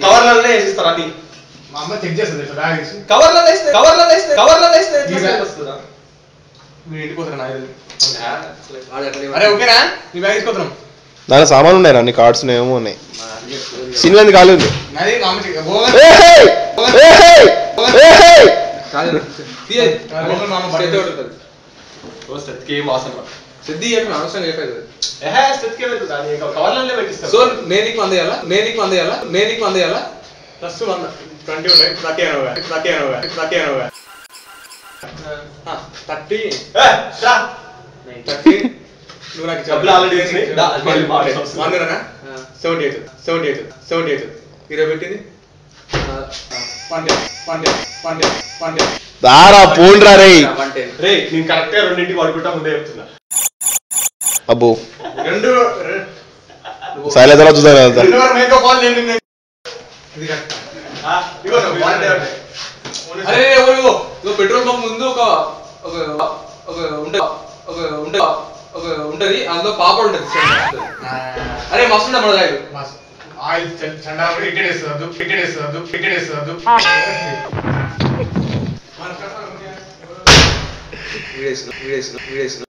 కవర్లలో వేసిస్తారు అన్ని. మా అమ్మ చెక్ చేస్తుంది బ్యాగ్ వేసి కవర్లలో వేస్తే వస్తుందా? మీరు ఇంటికి పోతారా నాకు అరే ఓకేనా నీ బ్యాగ్ తీసుకొస్తున్నాం. దాని సామాన్లు ఉన్నాయి అన్ని కార్డ్స్ ఏమో ఉన్నాయి. సినిమా ఖాళీ ఉంది. నాది మా అమ్మ చెక్ సో నేను అందేయాలా ప్లస్ 20 ఉంటాయి 30 నువ్వు నాకు డబ్బులు ఆల్రెడీ 78 20 పెట్టింది పండే దారా పోండ్రా రే నేను కరెక్ట్ గా 2ంటికి పడుకుంటా ముందే చెప్తున్నా. అబ్బో రెండు సైలెంట్ ఎలా చూసాను అరే ఎవరు పెట్రోల్ పంప్ ముందు ఒక ఉంటది అందులో పాప ఉంటది. అరే మస్తు మన రైలు ఆయిల్ చండా టికెట్